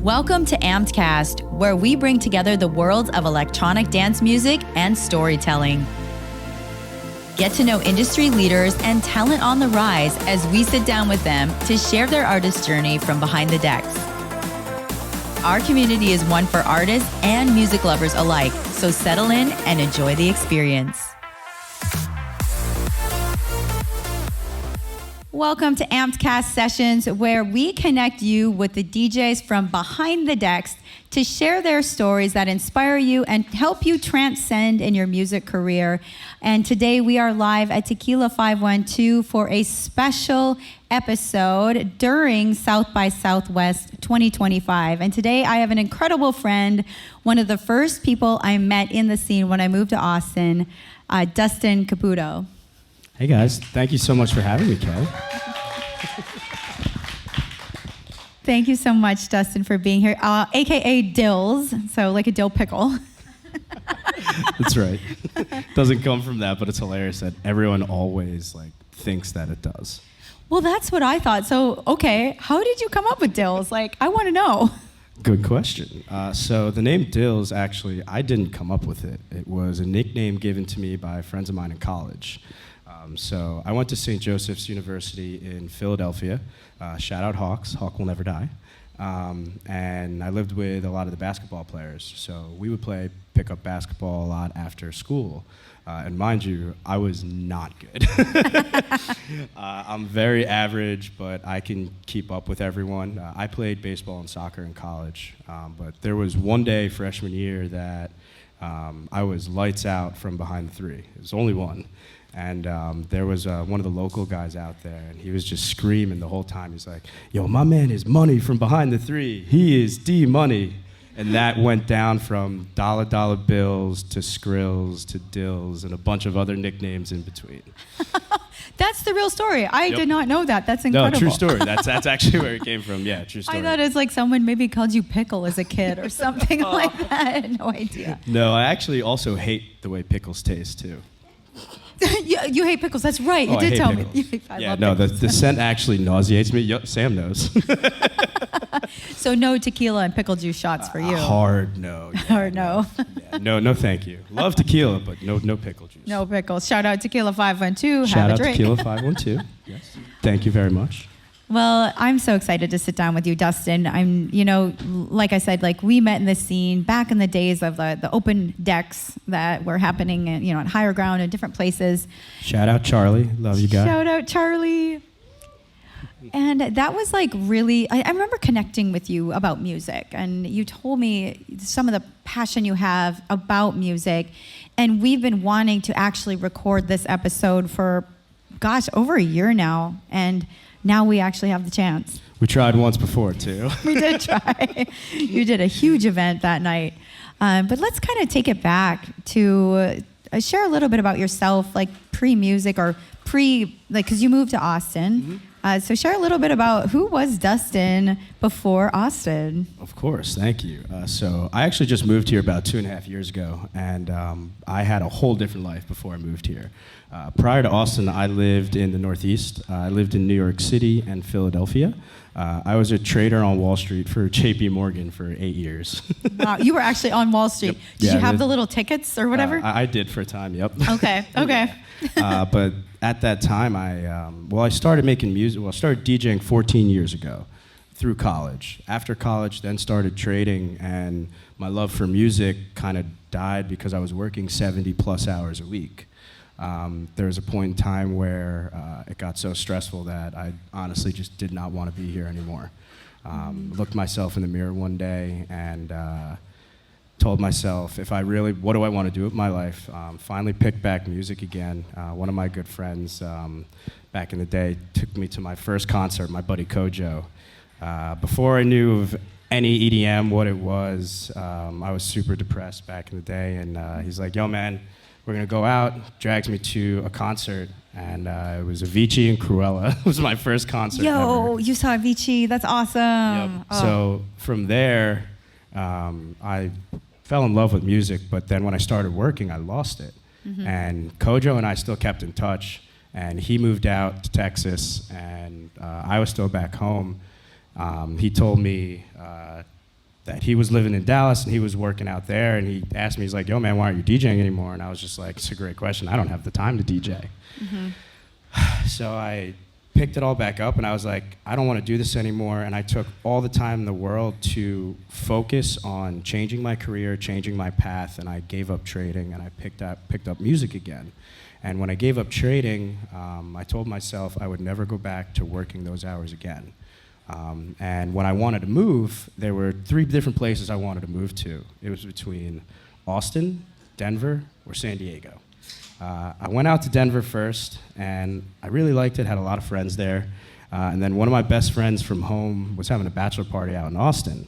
Welcome to Ampedcast, where we bring together the worlds of electronic dance music and storytelling. Get to know industry leaders and talent on the rise as we sit down with them to share their artist journey from behind the decks. Our community is one for artists and music lovers alike, so settle in and enjoy the experience. Welcome to Ampedcast Sessions, where we connect you with the DJs from behind the decks to share their stories that inspire you and help you transcend in your music career. And today we are live at Tequila 512 for a special episode during South by Southwest 2025. And today I have an incredible friend, one of the first people I met in the scene when I moved to Austin, Dustin Caputo. Hey guys, thank you so much for having me, Kay. Thank you so much, Dustin, for being here, AKA DiLLZ, so like a dill pickle. That's right. Doesn't come from that, but it's hilarious that everyone always thinks that it does. Well, that's what I thought. So, okay, how did you come up with DiLLZ? I want to know. Good question. So the name DiLLZ, actually, I didn't come up with it. It was a nickname given to me by friends of mine in college. So I went to St. Joseph's University in Philadelphia. Shout out Hawks, Hawk will never die. And I lived with a lot of the basketball players. So we would play pickup basketball a lot after school. And mind you, I was not good. I'm very average, but I can keep up with everyone. I played baseball and soccer in college. But there was one day freshman year that I was lights out from behind the three. It was only one. And there was one of the local guys out there, and he was just screaming the whole time. He's like, yo, my man is Money from behind the three. He is D-Money. And that went down from dollar bills to Skrills to DiLLZ and a bunch of other nicknames in between. That's the real story. I did not know that. That's incredible. No, true story. That's actually where it came from. Yeah, true story. I thought it was like someone maybe called you Pickle as a kid or something like that. I had no idea. No, I actually also hate the way pickles taste, too. You hate pickles, that's right. You did tell me. I love the scent actually nauseates me. Sam knows. So no tequila and pickle juice shots for you. Hard no. Yeah, Hard no. No, thank you. Love tequila, but no pickle juice. No pickles. Shout out Tequila 512. Shout out a drink. Tequila 512. Yes. Thank you very much. Well, I'm so excited to sit down with you, Dustin. Like I said, we met in the scene back in the days of the open decks that were happening, at higher ground and different places. Shout out Charlie, love you guys. Shout out Charlie. And that was really, I remember connecting with you about music, and you told me some of the passion you have about music, and we've been wanting to actually record this episode for, over a year now, and now we actually have the chance. We tried once before, too. We did try. You did a huge event that night. But let's kind of take it back to share a little bit about yourself, pre-music or because you moved to Austin. Mm-hmm. So share a little bit about who was Dustin before Austin. Of course, thank you. So I actually just moved here about 2.5 years ago, and I had a whole different life before I moved here. Prior to Austin, I lived in the Northeast. I lived in New York City and Philadelphia. I was a trader on Wall Street for JP Morgan for 8 years. Wow, you were actually on Wall Street. Yep. Did you have the little tickets or whatever? I did for a time, yep. Okay. But at that time, I started making music. Well, I started DJing 14 years ago through college. After college, then started trading, and my love for music kind of died because I was working 70+ hours a week. There was a point in time where it got so stressful that I honestly just did not want to be here anymore. Looked myself in the mirror one day and told myself, what do I want to do with my life? Finally picked back music again. One of my good friends back in the day took me to my first concert, my buddy Kojo. Before I knew of any EDM, what it was, I was super depressed back in the day, and he's like, yo man, we're gonna go out, drags me to a concert, and it was Avicii and Cruella. It was my first concert ever. You saw Avicii, that's awesome. Yep. Oh. So from there, I fell in love with music, but then when I started working, I lost it. Mm-hmm. And Kojo and I still kept in touch, and he moved out to Texas, and I was still back home. He told me that he was living in Dallas and he was working out there, and he asked me, he's like, yo man, why aren't you DJing anymore? And I was just like, it's a great question. I don't have the time to DJ. So I picked it all back up and I was like, I don't want to do this anymore. And I took all the time in the world to focus on changing my career, changing my path, and I gave up trading and I picked up music again. And when I gave up trading, I told myself I would never go back to working those hours again. And when I wanted to move, there were 3 different places I wanted to move to. It was between Austin, Denver, or San Diego. I went out to Denver first, and I really liked it, had a lot of friends there. And then one of my best friends from home was having a bachelor party out in Austin,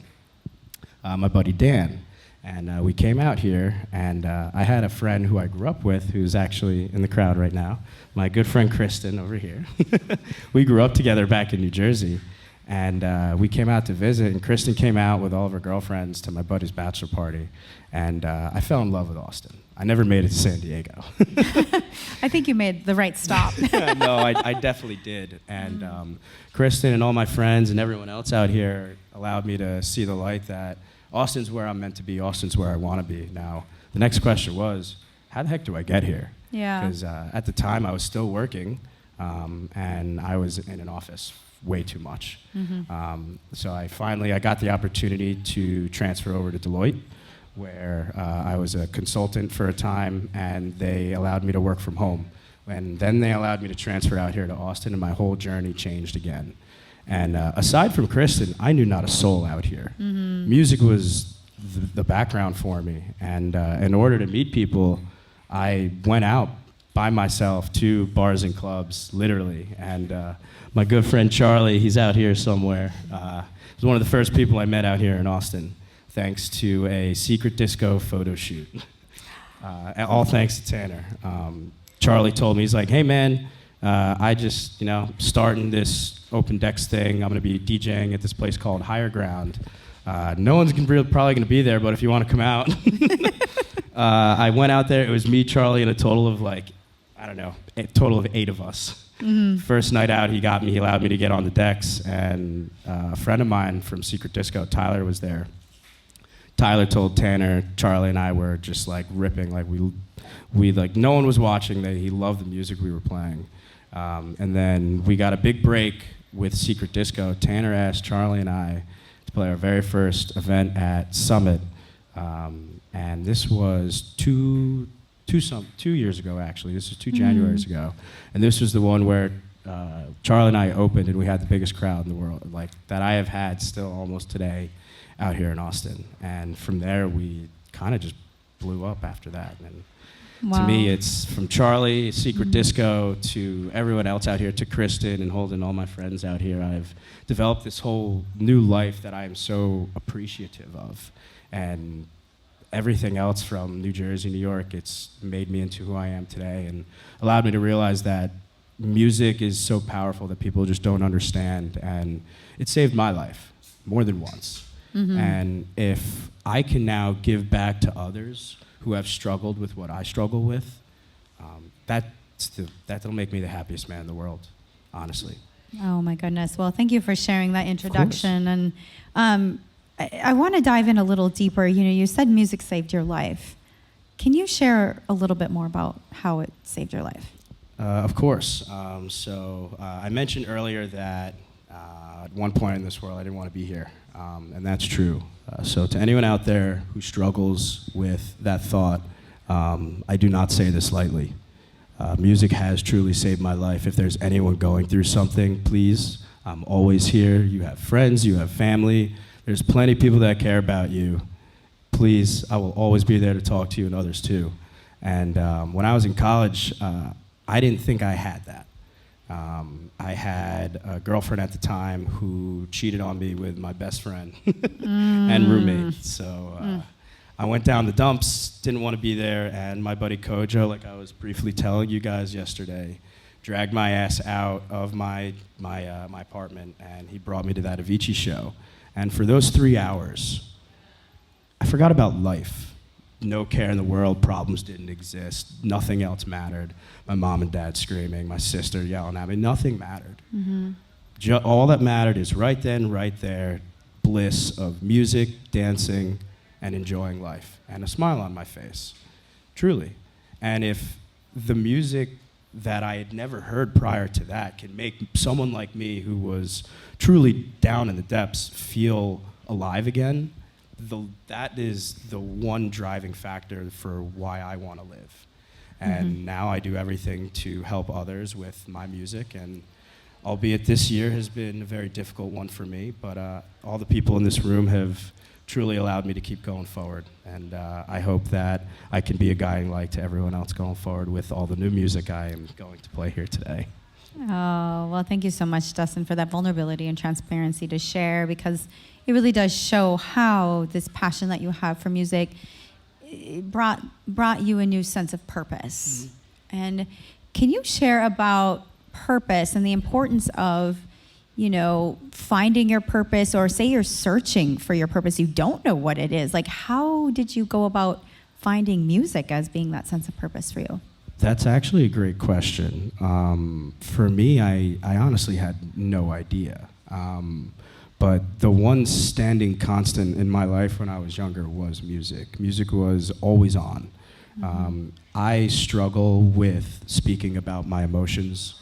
my buddy Dan. And we came out here, and I had a friend who I grew up with, who's actually in the crowd right now, my good friend Kristen over here. We grew up together back in New Jersey. And we came out to visit, and Kristen came out with all of her girlfriends to my buddy's bachelor party. And I fell in love with Austin. I never made it to San Diego. I think you made the right stop. No, I definitely did. And Kristen and all my friends and everyone else out here allowed me to see the light that Austin's where I'm meant to be, Austin's where I want to be. Now, the next question was, how the heck do I get here? Yeah. Because at the time, I was still working, and I was in an office way too much. So I got the opportunity to transfer over to DiLLZ, where I was a consultant for a time, and they allowed me to work from home. And then they allowed me to transfer out here to Austin, and my whole journey changed again. And aside from Kristen, I knew not a soul out here. Music was the background for me. And in order to meet people, I went out by myself to bars and clubs, literally. And my good friend Charlie, he's out here somewhere. He was one of the first people I met out here in Austin, thanks to a secret disco photo shoot. All thanks to Tanner. Charlie told me, he's like, hey man, I just, starting this open decks thing. I'm gonna be DJing at this place called Higher Ground. No one's probably gonna be there, but if you wanna come out. I went out there, it was me, Charlie, and a total of a total of 8 of us. First night out, he allowed me to get on the decks, and a friend of mine from Secret Disco, Tyler, was there. Tyler told Tanner, Charlie and I were just like ripping, like we like no one was watching, that he loved the music we were playing. And then we got a big break with Secret Disco. Tanner asked Charlie and I to play our very first event at Summit, and this was two years ago, actually. This was 2 Januaries ago. And this was the one where Charlie and I opened, and we had the biggest crowd in the world, like that I have had still almost today out here in Austin. And from there, we kind of just blew up after that. And to me, it's from Charlie, Secret Disco, to everyone else out here, to Kristen and Holden, all my friends out here. I've developed this whole new life that I am so appreciative of. And everything else from New Jersey, New York, it's made me into who I am today and allowed me to realize that music is so powerful that people just don't understand. And it saved my life more than once. And if I can now give back to others who have struggled with what I struggle with, that'll make me the happiest man in the world, honestly. Oh my goodness. Well, thank you for sharing that introduction. And I want to dive in a little deeper. You said music saved your life. Can you share a little bit more about how it saved your life? Of course. I mentioned earlier that at one point in this world I didn't want to be here, and that's true. So to anyone out there who struggles with that thought, I do not say this lightly. Music has truly saved my life. If there's anyone going through something, please, I'm always here. You have friends, you have family. There's plenty of people that care about you. Please, I will always be there to talk to you and others too. And when I was in college, I didn't think I had that. I had a girlfriend at the time who cheated on me with my best friend and roommate. So I went down the dumps, didn't want to be there, and my buddy Kojo, like I was briefly telling you guys yesterday, dragged my ass out of my apartment, and he brought me to that Avicii show. And for those 3 hours, I forgot about life. No care in the world, problems didn't exist, nothing else mattered. My mom and dad screaming, my sister yelling at me, nothing mattered. All that mattered is right then, right there, bliss of music, dancing, and enjoying life, and a smile on my face, truly. And if the music that I had never heard prior to that can make someone like me who was truly down in the depths feel alive again, that is the one driving factor for why I want to live. And now I do everything to help others with my music, and albeit this year has been a very difficult one for me, but all the people in this room have truly allowed me to keep going forward. And I hope that I can be a guiding light to everyone else going forward with all the new music I am going to play here today. Oh, well, thank you so much, Dustin, for that vulnerability and transparency to share, because it really does show how this passion that you have for music brought you a new sense of purpose. And can you share about purpose and the importance of, finding your purpose, or say you're searching for your purpose, you don't know what it is. Like, how did you go about finding music as being that sense of purpose for you? That's actually a great question. For me, I honestly had no idea. But the one standing constant in my life when I was younger was music. Music was always on. I struggle with speaking about my emotions.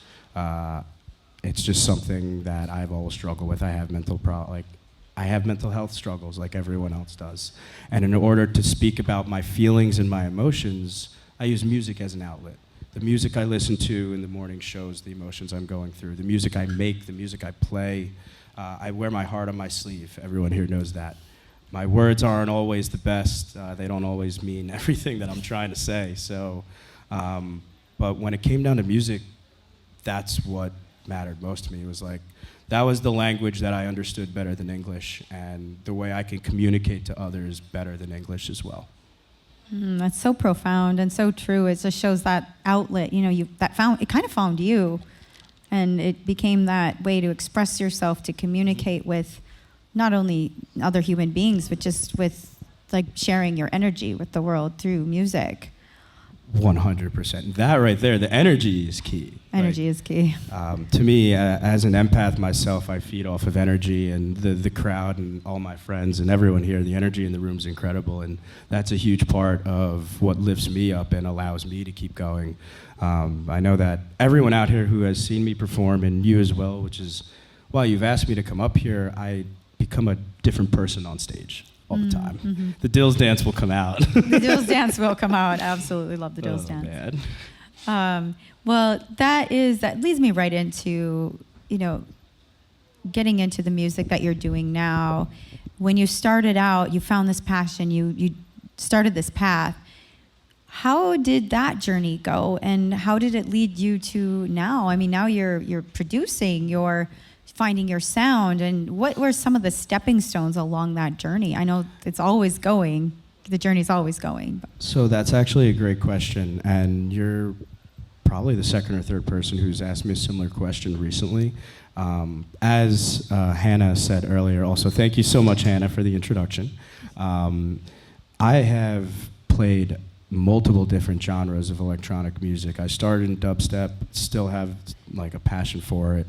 It's just something that I've always struggled with. I have mental health struggles like everyone else does. And in order to speak about my feelings and my emotions, I use music as an outlet. The music I listen to in the morning shows the emotions I'm going through. The music I make, the music I play. I wear my heart on my sleeve. Everyone here knows that. My words aren't always the best. They don't always mean everything that I'm trying to say. So, but when it came down to music, that's what mattered most to me. It was like, that was the language that I understood better than English, and the way I can communicate to others better than English as well. That's so profound and so true. It just shows that outlet, it kind of found you, and it became that way to express yourself, to communicate with not only other human beings, but just with like sharing your energy with the world through music. 100%. That right there, the energy is key. Energy is key. To me, as an empath myself, I feed off of energy, and the crowd and all my friends and everyone here, the energy in the room is incredible, and that's a huge part of what lifts me up and allows me to keep going. I know that everyone out here who has seen me perform, and you as well, which is why you've asked me to come up here, I become a different person on stage all the time. The DiLLZ dance will come out. The DiLLZ dance will come out. Absolutely love the DiLLZ dance. Man. Well, that leads me right into, getting into the music that you're doing now. When you started out, you found this passion, you started this path. How did that journey go, and how did it lead you to now? I mean, now you're producing, you're finding your sound, and what were some of the stepping stones along that journey? I know it's always going, the journey's always going. So that's actually a great question, and you're probably the second or third person who's asked me a similar question recently. As Hannah said earlier, also thank you so much, Hannah, for the introduction. I have played multiple different genres of electronic music. I started in dubstep, still have like a passion for it.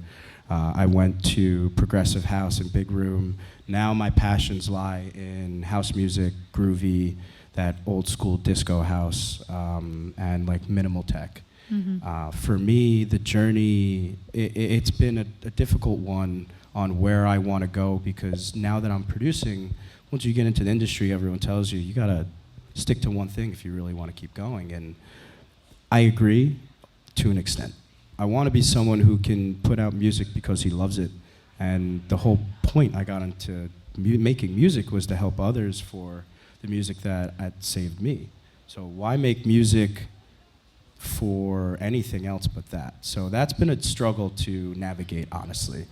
I went to progressive house and big room. Now my passions lie in house music, groovy, that old school disco house, and like minimal tech. For me, the journey, it's been a difficult one on where I want to go, because now that I'm producing, once you get into the industry, everyone tells you gotta stick to one thing if you really want to keep going. And I agree to an extent. I want to be someone who can put out music because he loves it. And the whole point I got into making music was to help others for the music that had saved me. So why make music for anything else but that? So that's been a struggle to navigate, honestly,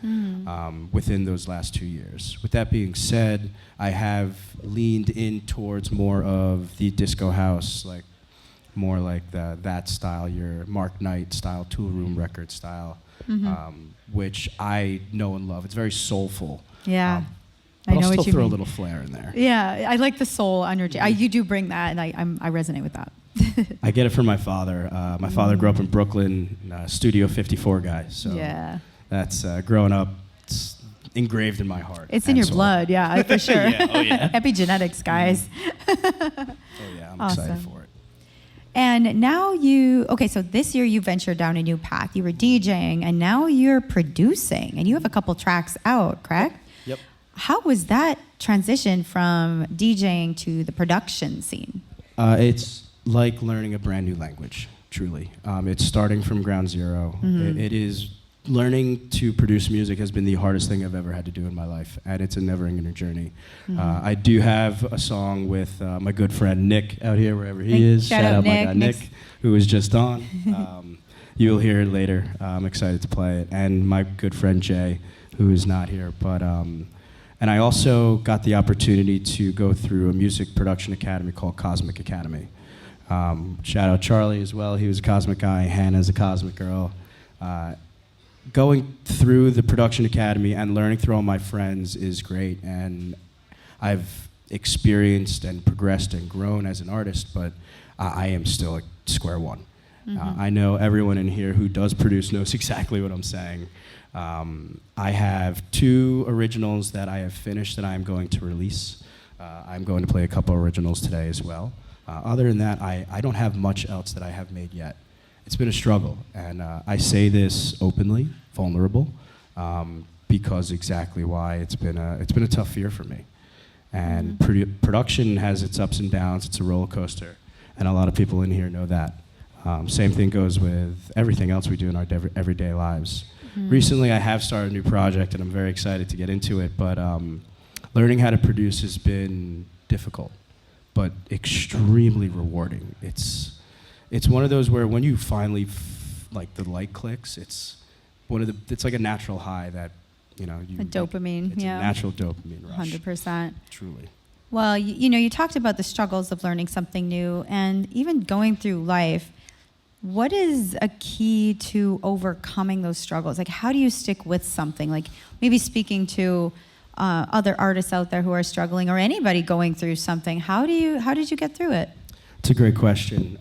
within those last 2 years. With that being said, I have leaned in towards more of the disco house, like more like that style, your Mark Knight style, Tool Room record style, which I know and love. It's very soulful. Yeah. But I know I'll what still you throw mean. a little flair in there. Yeah, I like the soul energy. You do bring that, and I resonate with that. I get it from my father. My father grew up in Brooklyn, Studio 54 guy. So yeah. that's growing up. engraved in my heart. It's in your blood, yeah, for sure. Yeah, oh yeah. Epigenetics, guys. Oh yeah, I'm excited for it. And now so this year you ventured down a new path. You were DJing, and now you're producing, and you have a couple tracks out, correct? Yep. How was that transition from DJing to the production scene? It's like learning a brand new language, truly. It's starting from ground zero. It is learning to produce music has been the hardest thing I've ever had to do in my life, and it's a never-ending journey. I do have a song with my good friend Nick out here, wherever he is. Shout out my guy Nick, who was just on. You'll hear it later. I'm excited to play it. And my good friend Jay, who is not here. But and I also got the opportunity to go through a music production academy called Cosmic Academy. Shout out Charlie as well. He was a Cosmic guy. Hannah's a Cosmic girl. Going through the production academy and learning through all my friends is great, and I've experienced and progressed and grown as an artist, but I am still at square one. I know everyone in here who does produce knows exactly what I'm saying. I have 2 originals that I have finished that I'm going to release. I'm going to play a couple originals today as well. Other than that, I don't have much else that I have made yet. It's been a struggle, and I say this openly, vulnerable, because exactly why it's been a tough year for me. And production has its ups and downs. It's a roller coaster, and a lot of people in here know that. Same thing goes with everything else we do in our everyday lives. Recently, I have started a new project, and I'm very excited to get into it. But learning how to produce has been difficult, but extremely rewarding. It's one of those where when you finally like the light clicks, it's like a natural high that a dopamine, it's a natural dopamine rush. 100%. Truly. Well, you talked about the struggles of learning something new, and even going through life. What is a key to overcoming those struggles? Like, how do you stick with something? Like, maybe speaking to other artists out there who are struggling, or anybody going through something. How did you get through it? It's a great question.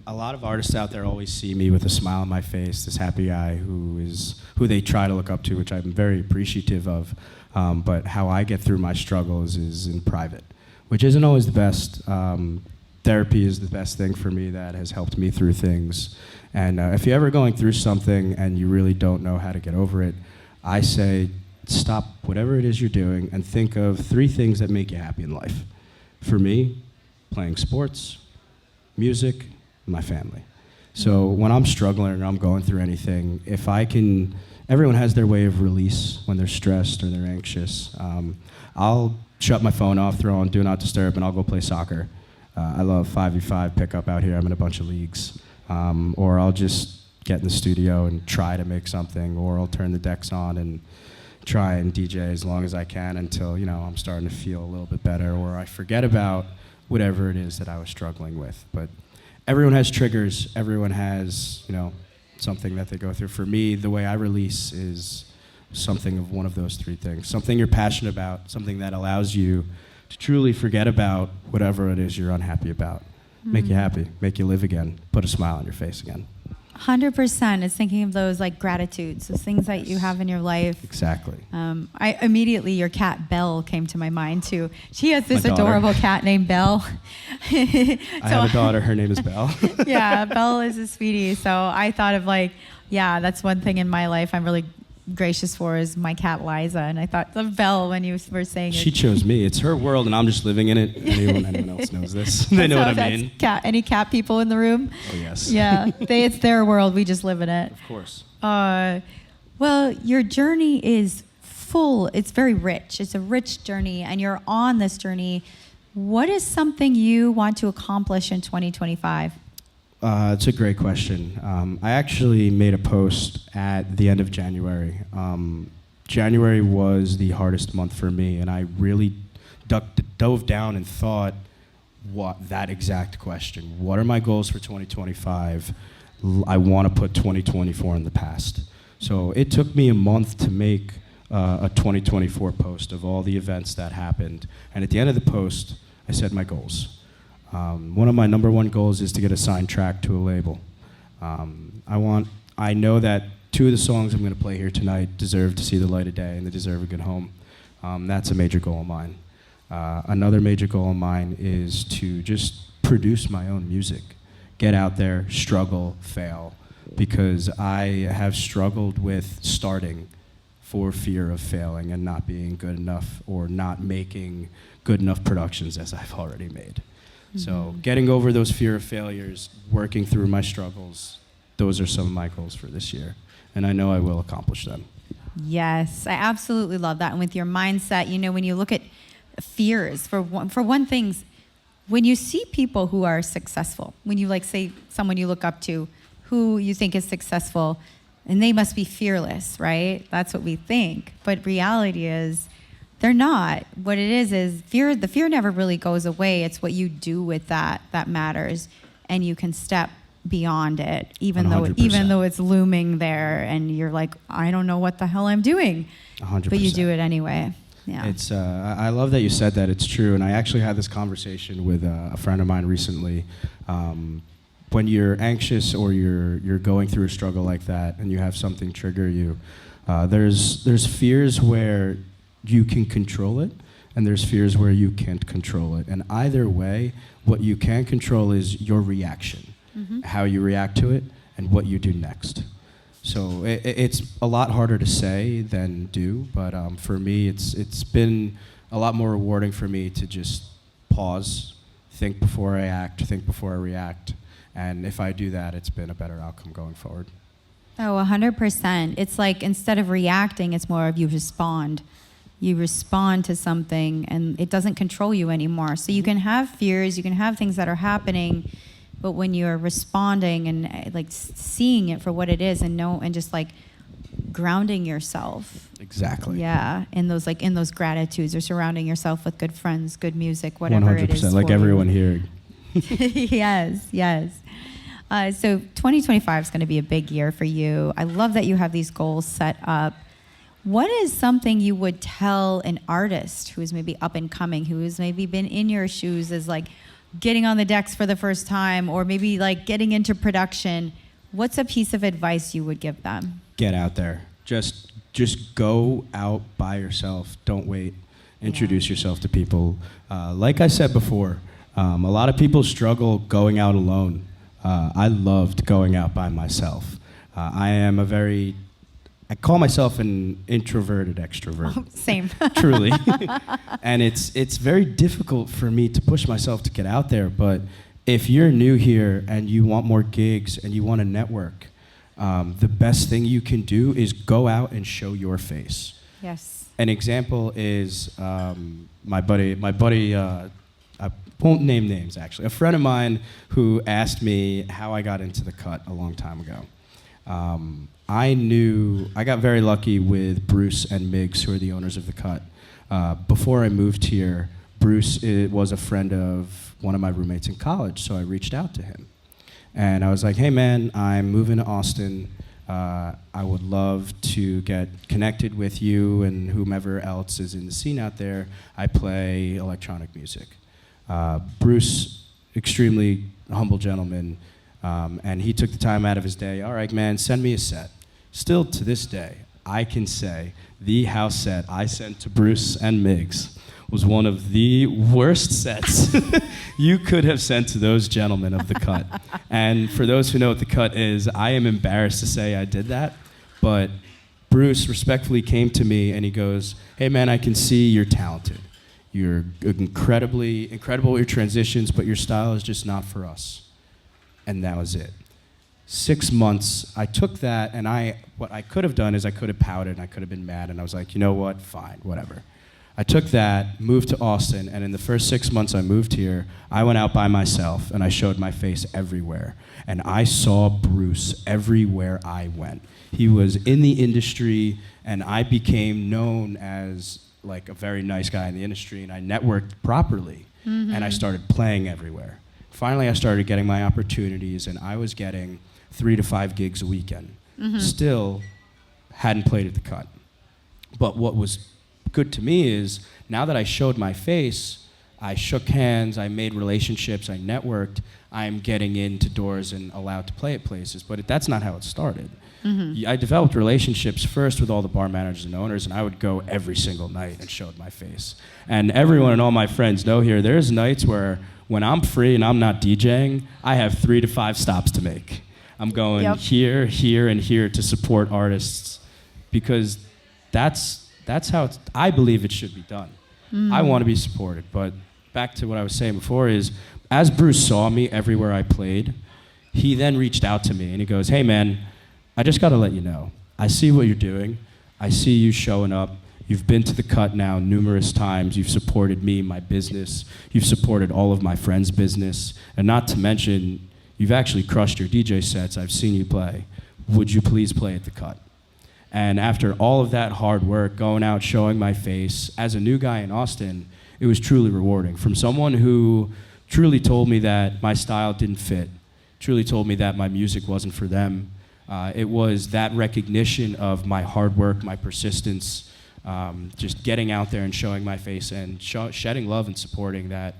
A lot of artists out there always see me with a smile on my face, this happy guy who they try to look up to, which I'm very appreciative of. But how I get through my struggles is in private, which isn't always the best. Therapy is the best thing for me that has helped me through things. And if you're ever going through something and you really don't know how to get over it, I say stop whatever it is you're doing and think of 3 things that make you happy in life. For me, playing sports, music, my family. So when I'm struggling or I'm going through anything, everyone has their way of release when they're stressed or they're anxious. I'll shut my phone off, throw on Do Not Disturb, and I'll go play soccer. I love 5v5 pickup out here. I'm in a bunch of leagues. Or I'll just get in the studio and try to make something, or I'll turn the decks on and try and DJ as long as I can until, I'm starting to feel a little bit better, or I forget about whatever it is that I was struggling with. But everyone has triggers. Everyone has, something that they go through. For me, the way I release is something of one of those 3 things. Something you're passionate about, something that allows you to truly forget about whatever it is you're unhappy about. Make you happy, make you live again, put a smile on your face again. 100%. It's thinking of those like gratitudes, those things that you have in your life. Exactly. I immediately, your cat Belle came to my mind too. She has this adorable cat named Belle. I have a daughter. Her name is Belle. Yeah, Belle is a sweetie. So I thought of that's one thing in my life I'm really gracious for is my cat Liza, and I thought of Belle when you were saying she it. chose me. It's her world, and I'm just living in it. Anyone else knows this? They know what I mean. Any cat people in the room? Oh yes. Yeah, it's their world. We just live in it. Of course. Well, your journey is full. It's very rich. It's a rich journey, and you're on this journey. What is something you want to accomplish in 2025? It's a great question. I actually made a post at the end of January. January was the hardest month for me, and I really dove down and thought that exact question. What are my goals for 2025? I want to put 2024 in the past. So it took me a month to make a 2024 post of all the events that happened. And at the end of the post, I said my goals. One of my number 1 goals is to get a signed track to a label. I know that 2 of the songs I'm going to play here tonight deserve to see the light of day, and they deserve a good home. That's a major goal of mine. Another major goal of mine is to just produce my own music. Get out there, struggle, fail, because I have struggled with starting for fear of failing and not being good enough or not making good enough productions as I've already made. So getting over those fear of failures, working through my struggles, those are some of my goals for this year. And I know I will accomplish them. Yes, I absolutely love that. And with your mindset, you know, when you look at fears, for one thing, when you see people who are successful, when you like say someone you look up to who you think is successful, and they must be fearless, right? That's what we think. But reality is they're not. What it is fear, the fear never really goes away. It's what you do with that matters. And you can step beyond it, even 100%. though it's looming there and you're like, I don't know what the hell I'm doing. 100%. But you do it anyway. Yeah. It's I love that you said that. It's true. And I actually had this conversation with a friend of mine recently. When you're anxious or you're going through a struggle like that and you have something trigger you, there's fears where you can control it, and there's fears where you can't control it. And either way, what you can control is your reaction, how you react to it, and what you do next. So it's a lot harder to say than do, but for me, it's been a lot more rewarding for me to just pause, think before I act, think before I react. And if I do that, it's been a better outcome going forward. Oh, 100%. It's like instead of reacting, it's more of you respond. You respond to something, and it doesn't control you anymore. So you can have fears, you can have things that are happening, but when you're responding and like seeing it for what it is, and just like grounding yourself. Exactly. Yeah, in those gratitudes, or surrounding yourself with good friends, good music, whatever it is. 100%, like everyone here. Yes. So 2025 is going to be a big year for you. I love that you have these goals set up. What is something you would tell an artist who is maybe up and coming, who has maybe been in your shoes as like getting on the decks for the first time, or maybe like getting into production? What's a piece of advice you would give them? Get out there. Just go out by yourself. Don't wait. Introduce yourself to people. Like I said before, a lot of people struggle going out alone. I loved going out by myself. I call myself an introverted extrovert. Oh, same. Truly. And it's very difficult for me to push myself to get out there. But if you're new here and you want more gigs and you want to network, the best thing you can do is go out and show your face. Yes. An example is my buddy, I won't name names actually, a friend of mine who asked me how I got into the cut a long time ago. I got very lucky with Bruce and Miggs, who are the owners of the cut. Before I moved here, Bruce was a friend of one of my roommates in college, so I reached out to him. And I was like, hey man, I'm moving to Austin. I would love to get connected with you and whomever else is in the scene out there. I play electronic music. Bruce, extremely humble gentleman, and he took the time out of his day. All right, man, send me a set. Still to this day, I can say the house set I sent to Bruce and Miggs was one of the worst sets you could have sent to those gentlemen of the cut. And for those who know what the cut is, I am embarrassed to say I did that, but Bruce respectfully came to me and he goes, hey man, I can see you're talented. You're incredible with your transitions, but your style is just not for us. And that was it. 6 months, I took that, and what I could have done is I could have pouted, and I could have been mad, and I was like, you know what, fine, whatever. I took that, moved to Austin, and in the first 6 months I moved here, I went out by myself, and I showed my face everywhere. And I saw Bruce everywhere I went. He was in the industry, and I became known as like a very nice guy in the industry, and I networked properly, and I started playing everywhere. Finally, I started getting my opportunities, and I was getting 3 to 5 gigs a weekend. Still hadn't played at the cut. But what was good to me is now that I showed my face, I shook hands, I made relationships, I networked, I'm getting into doors and allowed to play at places. But that's not how it started. I developed relationships first with all the bar managers and owners, and I would go every single night and showed my face. And everyone and all my friends know here, there's nights where when I'm free and I'm not DJing, I have 3 to 5 stops to make. I'm going here, here, and here to support artists because that's how I believe it should be done. I want to be supported, but back to what I was saying before is, as Bruce saw me everywhere I played, he then reached out to me and he goes, hey man, I just got to let you know, I see what you're doing. I see you showing up. You've been to the cut now numerous times. You've supported me, my business. You've supported all of my friends' business. And not to mention, you've actually crushed your DJ sets. I've seen you play. Would you please play at the cut? And after all of that hard work, going out, showing my face, as a new guy in Austin, it was truly rewarding. From someone who truly told me that my style didn't fit, truly told me that my music wasn't for them. It was that recognition of my hard work, my persistence, just getting out there and showing my face and shedding love and supporting that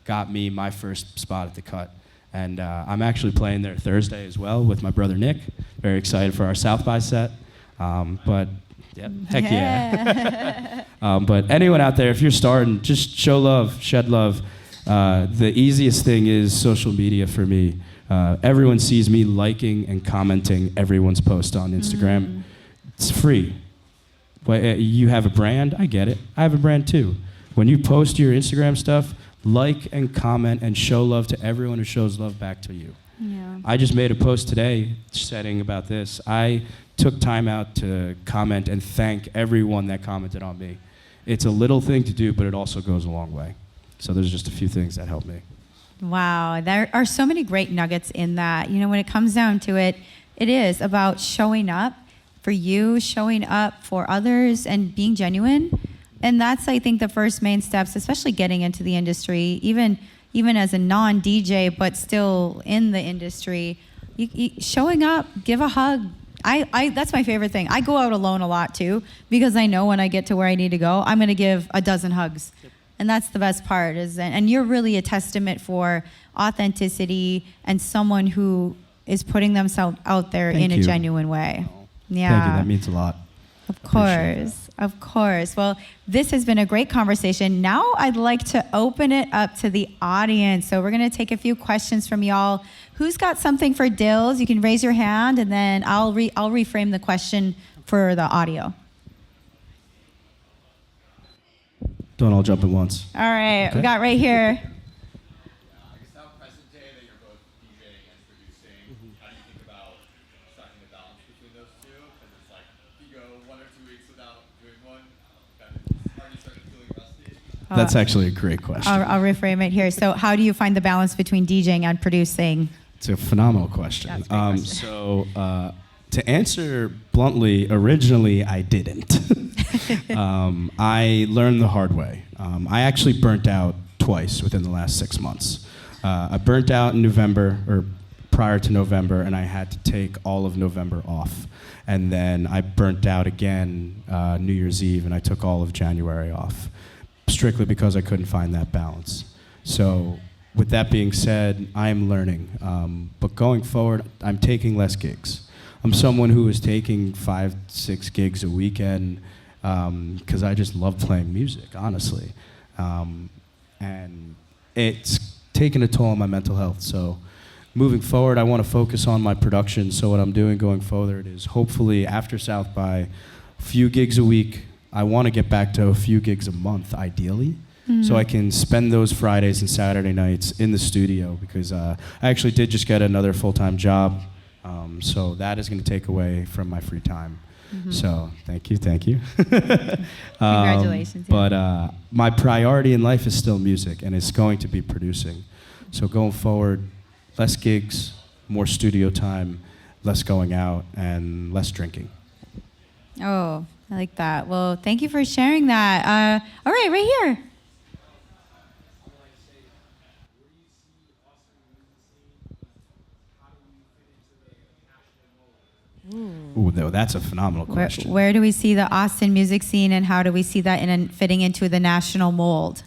got me my first spot at the cut. And I'm actually playing there Thursday as well with my brother Nick. Very excited for our South by set. But yeah, heck yeah. But anyone out there, if you're starting, just show love, shed love. The easiest thing is social media for me. Everyone sees me liking and commenting everyone's post on Instagram. It's free. But you have a brand, I get it. I have a brand too. When you post your Instagram stuff, like and comment and show love to everyone who shows love back to you. Yeah. I just made a post today saying about this. I took time out to comment and thank everyone that commented on me. It's a little thing to do, but it also goes a long way. So there's just a few things that help me. Wow, there are so many great nuggets in that. You know, when it comes down to it, it is about showing up for you, showing up for others, and being genuine. And that's, I think, the first main steps, especially getting into the industry, even as a non-DJ, but still in the industry. Showing up, give a hug. That's my favorite thing. I go out alone a lot too, because I know when I get to where I need to go, I'm going to give a dozen hugs. And that's the best part. And you're really a testament for authenticity and someone who is putting themselves out there in a genuine way. Yeah. Thank you. That means a lot. Of course. Of course. Well, this has been a great conversation. Now I'd like to open it up to the audience. So we're going to take a few questions from y'all. Who's got something for DiLLZ? You can raise your hand, and then I'll reframe the question for the audio. Don't all jump at once. All right. Okay. We got right here. That's actually a great question. I'll reframe it here. So how do you find the balance between DJing and producing? It's a phenomenal question. That's a great question. So to answer bluntly, originally I didn't. I learned the hard way. I actually burnt out twice within the last 6 months. I burnt out in November, or prior to November, and I had to take all of November off. And then I burnt out again New Year's Eve, and I took all of January off, strictly because I couldn't find that balance. So with that being said, I am learning. But going forward, I'm taking less gigs. I'm someone who is taking 5-6 gigs a weekend because I just love playing music, honestly. And it's taken a toll on my mental health. So moving forward, I want to focus on my production. So what I'm doing going forward is hopefully after South by, a few gigs a week. I want to get back to a few gigs a month, ideally, so I can spend those Fridays and Saturday nights in the studio, because I actually did just get another full-time job, so that is going to take away from my free time. So thank you. Congratulations. But my priority in life is still music, and it's going to be producing. So going forward, less gigs, more studio time, less going out, and less drinking. Oh, I like that. Well, thank you for sharing that. All right, right here. Ooh, no, that's a phenomenal question. Where do we see the Austin music scene, and how do we see that fitting into the national mold?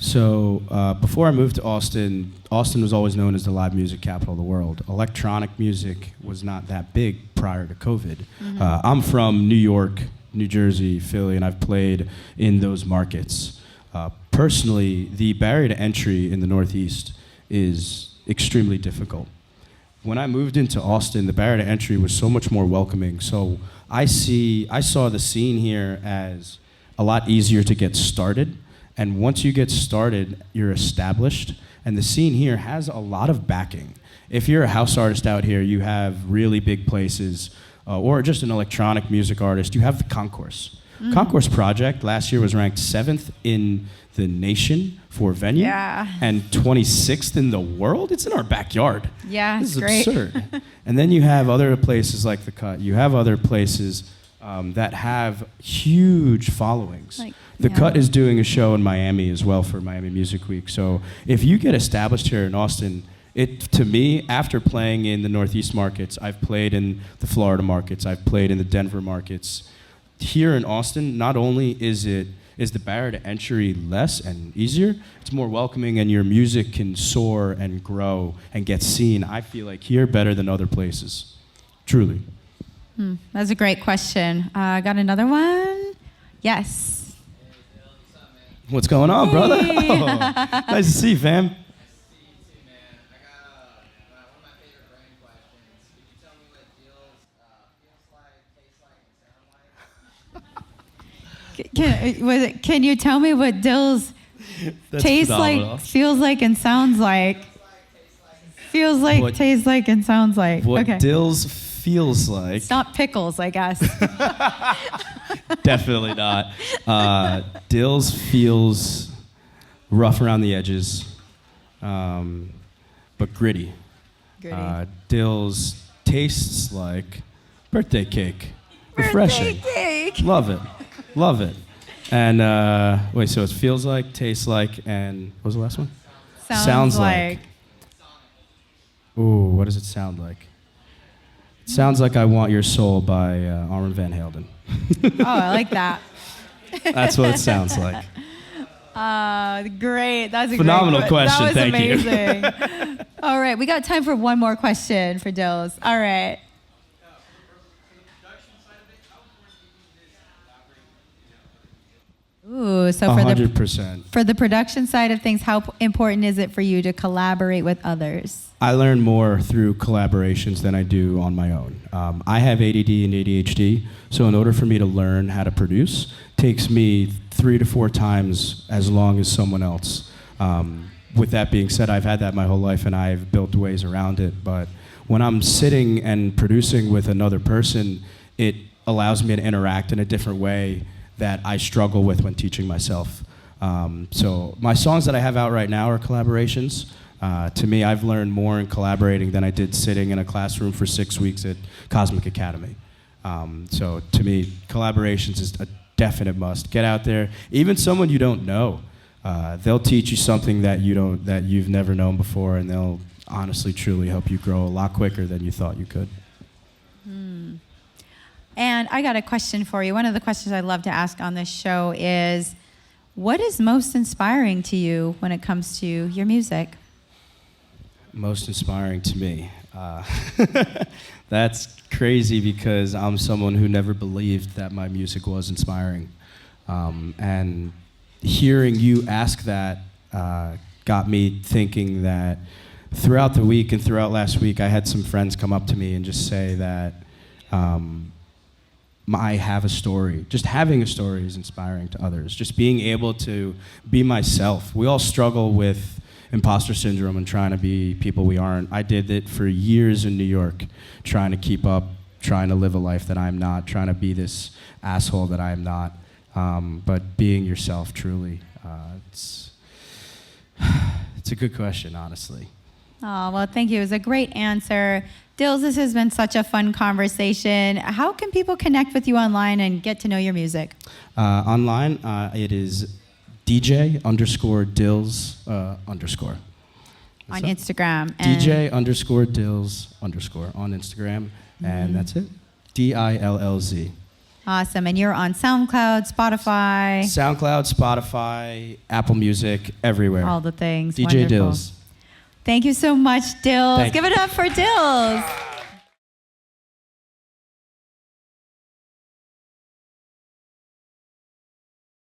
So before I moved to Austin, Austin was always known as the live music capital of the world. Electronic music was not that big prior to COVID. I'm from New York, New Jersey, Philly, and I've played in those markets. Personally, the barrier to entry in the Northeast is extremely difficult. When I moved into Austin, the barrier to entry was so much more welcoming. So I saw the scene here as a lot easier to get started. And once you get started, you're established. And the scene here has a lot of backing. If you're a house artist out here, you have really big places, or just an electronic music artist, you have the Concourse. Concourse Project last year was ranked 7th in the nation for venue and 26th in the world. It's in our backyard. Yeah, this is great. absurd. And then you have other places like the Cut. You have other places that have huge followings. The Cut is doing a show in Miami as well for Miami Music Week. So if you get established here in Austin, to me, after playing in the Northeast markets, I've played in the Florida markets, I've played in the Denver markets. Here in Austin, not only is the barrier to entry less and easier, it's more welcoming, and your music can soar and grow and get seen. I feel like here better than other places, truly. That's a great question. Got another one? Yes. What's going on, brother? Oh, nice to see you, fam. Can you tell me what DiLLZ tastes like, feels like, and sounds like? Feels like, tastes like, and sounds like. What DiLLZ feels like. It's not pickles, I guess. Definitely not. DiLLZ feels rough around the edges, but gritty. DiLLZ tastes like birthday cake. Refreshing. Birthday cake. Love it. Love it. And wait, so it feels like, tastes like, and what was the last one? Sounds like. Ooh, what does it sound like? It sounds like I Want Your Soul by Armin van Helden. Oh, I like that. That's what it sounds like. Great. That's a phenomenal great question. That was Thank amazing. you. All right, we got time for one more question for DiLLZ. All right. Ooh, so 100%. For the production side of things, how important is it for you to collaborate with others? I learn more through collaborations than I do on my own. I have ADD and ADHD, so in order for me to learn how to produce, it takes me 3 to 4 times as long as someone else. With that being said, I've had that my whole life, and I've built ways around it. But when I'm sitting and producing with another person, it allows me to interact in a different way that I struggle with when teaching myself. So my songs that I have out right now are collaborations. To me, I've learned more in collaborating than I did sitting in a classroom for 6 weeks at Cosmic Academy. So to me, collaborations is a definite must. Get out there, even someone you don't know. They'll teach you something that you've never known before, and they'll honestly, truly help you grow a lot quicker than you thought you could. And I got a question for you. One of the questions I love to ask on this show is, what is most inspiring to you when it comes to your music? Most inspiring to me. That's crazy because I'm someone who never believed that my music was inspiring. And hearing you ask that got me thinking that throughout the week and throughout last week, I had some friends come up to me and just say that I have a story. Just having a story is inspiring to others. Just being able to be myself. We all struggle with imposter syndrome and trying to be people we aren't. I did it for years in New York, trying to keep up, trying to live a life that I'm not, trying to be this asshole that I'm not. But being yourself, truly, it's a good question, honestly. Oh, well, thank you. It was a great answer. DiLLZ, this has been such a fun conversation. How can people connect with you online and get to know your music? Online, it is DJ_DiLLZ_. On Instagram. DJ_DiLLZ_ on Instagram. And that's it. DILLZ. Awesome. And you're on SoundCloud, Spotify, SoundCloud, Spotify, Apple Music, everywhere. all the things. DJ Wonderful. DiLLZ. Thank you so much, DiLLZ. Thank Give you. it up for DiLLZ.